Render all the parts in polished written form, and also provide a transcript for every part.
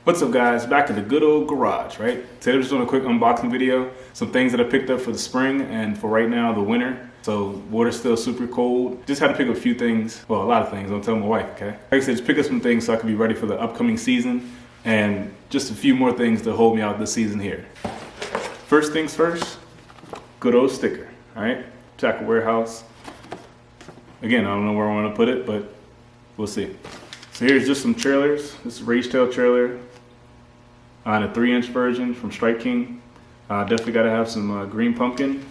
What's up guys, back in the good old garage, right? Today I'm just doing a quick unboxing video. Some things that I picked up for the spring and for right now, the winter. So water's still super cold. Just had to pick up a few things, well, a lot of things, don't tell my wife, okay? Like I said, just pick up some things so I can be ready for the upcoming season and just a few more things to hold me out this season here. First things first, good old sticker, all right? Tackle Warehouse. Again, I don't know where I want to put it, but we'll see. So here's just some trailers. This is a Rage Tail trailer. On a 3-inch version from Strike King. Definitely got to have some green pumpkin.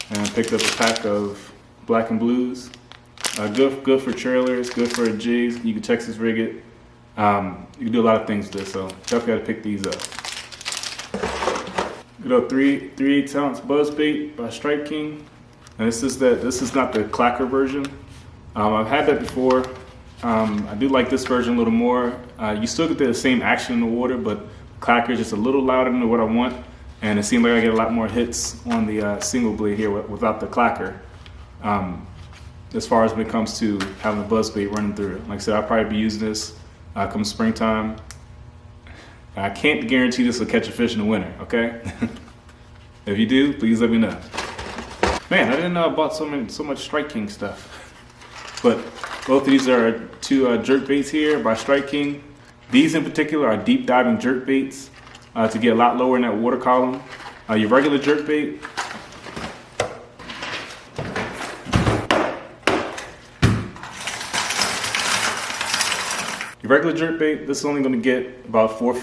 And I picked up a pack of black and blues. Good for trailers, good for jigs. You can Texas rig it. You can do a lot of things with this, so definitely got to pick these up. You know, 3/8 ounce buzz bait by Strike King. And this is not the clacker version. I've had that before. I do like this version a little more. You still get the same action in the water, but clacker is just a little louder than what I want, and it seems like I get a lot more hits on the single blade here without the clacker. As far as when it comes to having a buzz bait running through. Like I said, I'll probably be using this come springtime. I can't guarantee this will catch a fish in the winter, okay? If you do, please let me know. Man, I didn't know I bought so much Strike King stuff. But both of these are two jerk baits here by Strike King. These in particular are deep diving jerk baits to get a lot lower in that water column. Your regular jerk bait, this is only going to get about 4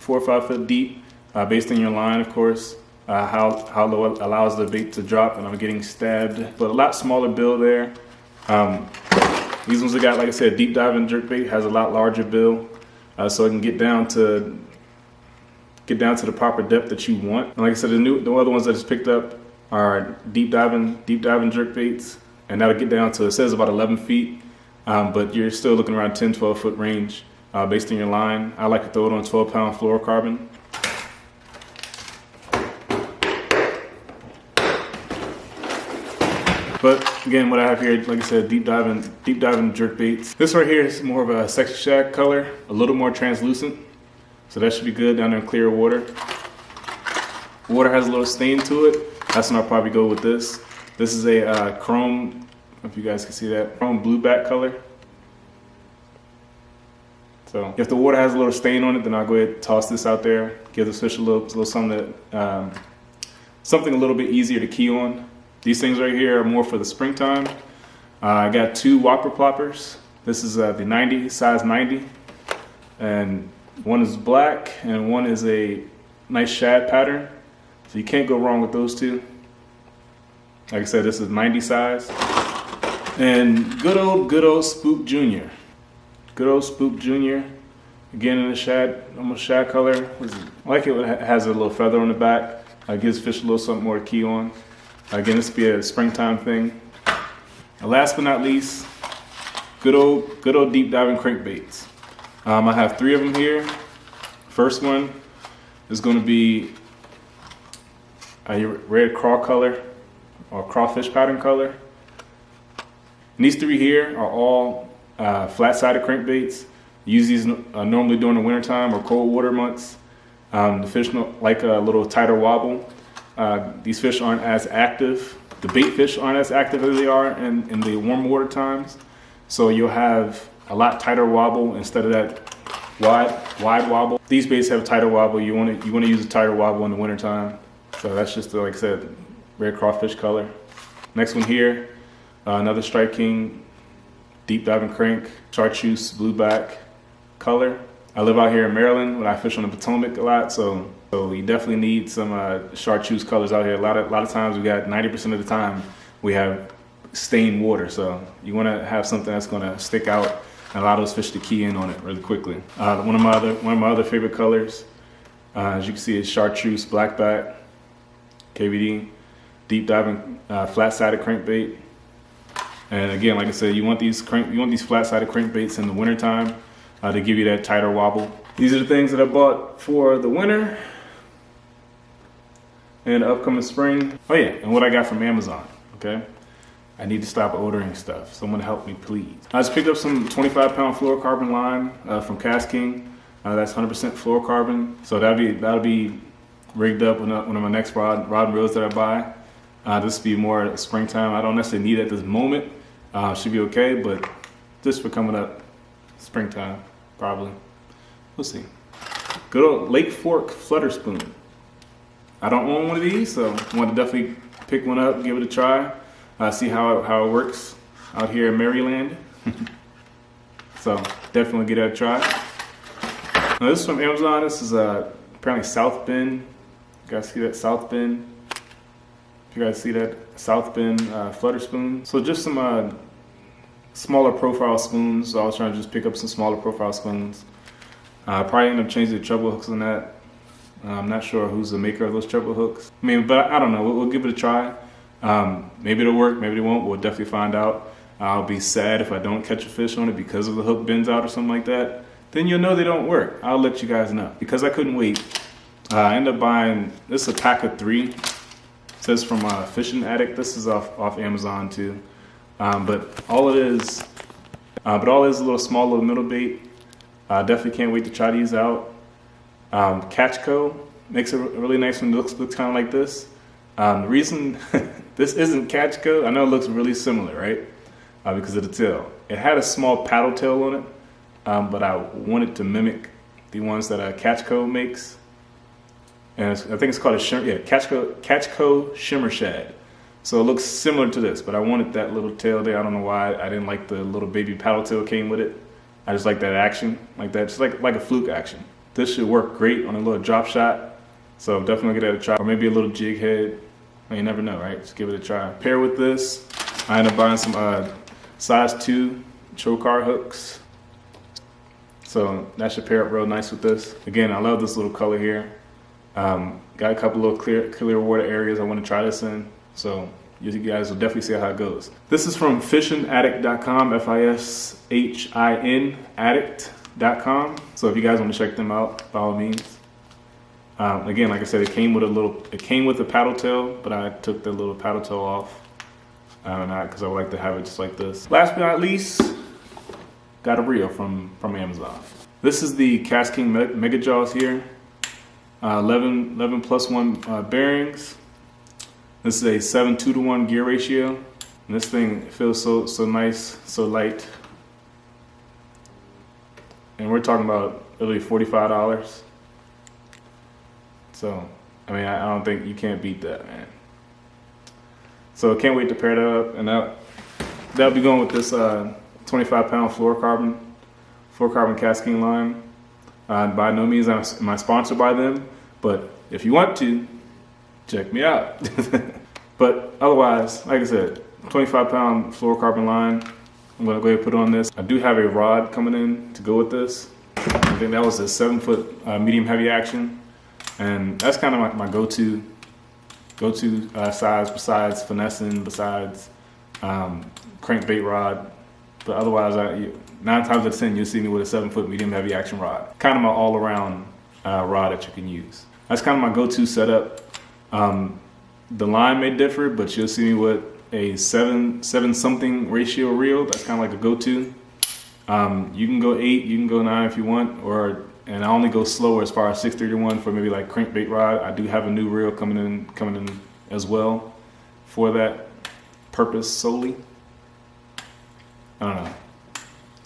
or 5 feet deep, based on your line, of course. How low it allows the bait to drop, and I'm getting stabbed. But a lot smaller bill there. These ones I got, like I said, deep diving jerk bait has a lot larger bill. So it can get down to the proper depth that you want. And like I said, the other ones I just picked up are deep diving jerk baits, and that'll get down to, it says about 11 feet, but you're still looking around 10-12 foot range based on your line. I like to throw it on 12-pound fluorocarbon. But again, what I have here, like I said, deep diving jerk baits. This right here is more of a sexy shad color, a little more translucent. So that should be good down there in clear water. Water has a little stain to it. That's when I'll probably go with this. This is a chrome, I don't know if you guys can see that, chrome blueback color. So if the water has a little stain on it, then I'll go ahead and toss this out there. Give this fish a little something something a little bit easier to key on. These things right here are more for the springtime. I got 2 whopper ploppers. This is the size 90. And one is black and one is a nice shad pattern. So you can't go wrong with those two. Like I said, this is 90 size. And good old Spook Jr. Good old Spook Jr. Again in the shad, almost shad color. I like it when it has a little feather on the back. Gives fish a little something more to key on. Again, this will be a springtime thing. And last but not least, good old deep diving crankbaits. I have 3 of them here. First one is going to be a red craw color or crawfish pattern color. And these 3 here are all flat-sided crankbaits. Use these normally during the wintertime or cold water months. The fish like a little tighter wobble. These fish aren't as active. The bait fish aren't as active as they are in the warm water times. So you'll have a lot tighter wobble instead of that wide wobble. These baits have tighter wobble. You want to use a tighter wobble in the winter time. So that's just like I said, red crawfish color. Next one here, another Strike King deep diving crank, chartreuse blueback color. I live out here in Maryland when I fish on the Potomac a lot, so you definitely need some chartreuse colors out here. A lot of times we got 90% of the time we have stained water, so you want to have something that's going to stick out and allow those fish to key in on it really quickly. One of my other favorite colors, as you can see, is chartreuse blackback, KVD, deep diving flat-sided crankbait. And again, like I said, you want these flat-sided crankbaits in the wintertime to give you that tighter wobble. These are the things that I bought for the winter and the upcoming spring. Oh yeah, and what I got from Amazon, okay? I need to stop ordering stuff. Someone help me, please. I just picked up some 25-pound fluorocarbon line from Cast King. That's 100% fluorocarbon. So that'll be rigged up with one of my next rod and reels that I buy. This will be more springtime. I don't necessarily need it at this moment. Should be okay, but just for coming up springtime, probably. We'll see. Good old Lake Fork Flutter spoon. I don't own one of these, so I want to definitely pick one up, give it a try, see how it works out here in Maryland. So definitely give that a try. Now this is from Amazon. This is apparently South Bend. You guys see that South Bend? If you guys see that South Bend Flutter spoon. So just some smaller profile spoons. So I was trying to just pick up some smaller profile spoons. Probably end up changing the treble hooks on that. I'm not sure who's the maker of those treble hooks. I mean, but I don't know. We'll give it a try. Maybe it'll work, maybe it won't. We'll definitely find out. I'll be sad if I don't catch a fish on it because of the hook bends out or something like that. Then you'll know they don't work. I'll let you guys know. Because I couldn't wait, I ended up buying, this is a pack of 3. It says from Fishing Addict. This is off Amazon too. But all it is a little small little middle bait. Definitely can't wait to try these out. Catchco makes a really nice one. Looks kind of like this. The reason this isn't Catchco, I know it looks really similar, right? Because of the tail. It had a small paddle tail on it, but I wanted to mimic the ones that Catchco makes. And I think it's called Catchco Shimmer Shad. So it looks similar to this, but I wanted that little tail there. I don't know why. I didn't like the little baby paddle tail came with it. I just like that action, like that, just like a fluke action. This should work great on a little drop shot. So definitely give that a try. Or maybe a little jig head. You never know, right? Just give it a try. Pair with this, I ended up buying some size 2 chocar hooks. So that should pair up real nice with this. Again, I love this little color here. Got a couple little clear water areas I want to try this in. So you guys will definitely see how it goes. This is from fishinaddict.com, FISHIN addict.com. So if you guys want to check them out, by all means. Again, like I said, it came with a paddle tail, but I took the little paddle tail off because I would like to have it just like this. Last but not least, got a reel from Amazon. This is the Cast King Mega Jaws here. 11 +1 bearings. This is a 7:2-to-1 gear ratio. And this thing feels so nice, so light. And we're talking about literally $45. So, I mean, I don't think you can't beat that, man. So, can't wait to pair that up. And that'll be going with this 25-pound fluorocarbon Cast King line. By no means am I sponsored by them, but if you want to, check me out. But otherwise, like I said, 25-pound fluorocarbon line. I'm gonna go ahead and put on this. I do have a rod coming in to go with this. I think that was a 7-foot medium heavy action, and that's kind of my go-to size besides finessing, besides crankbait rod. But otherwise, 9 times out of 10, you'll see me with a 7-foot medium heavy action rod. Kind of my all-around rod that you can use. That's kind of my go-to setup. The line may differ, but you'll see me with a 7-something ratio reel. That's kind of like a go-to. You can go 8, you can go 9 if you want, and I only go slower as far as 6-3-1 for maybe like crankbait rod. I do have a new reel coming in as well for that purpose solely. I don't know.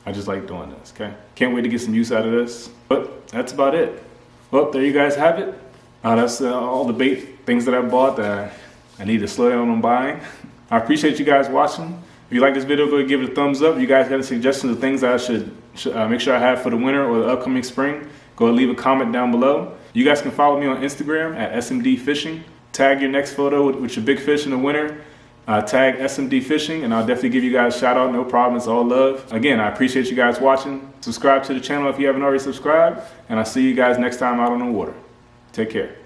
I just like doing this, okay? Can't wait to get some use out of this. But that's about it. Well, there you guys have it. That's all the bait things that I bought that I need to slow down on buying. I appreciate you guys watching. If you like this video, go ahead and give it a thumbs up. If you guys got any suggestions of things that I should make sure I have for the winter or the upcoming spring, go ahead and leave a comment down below. You guys can follow me on Instagram at SMD Fishing. Tag your next photo with your big fish in the winter. Tag SMD Fishing, and I'll definitely give you guys a shout out. No problem. It's all love. Again, I appreciate you guys watching. Subscribe to the channel if you haven't already subscribed, and I'll see you guys next time out on the water. Take care.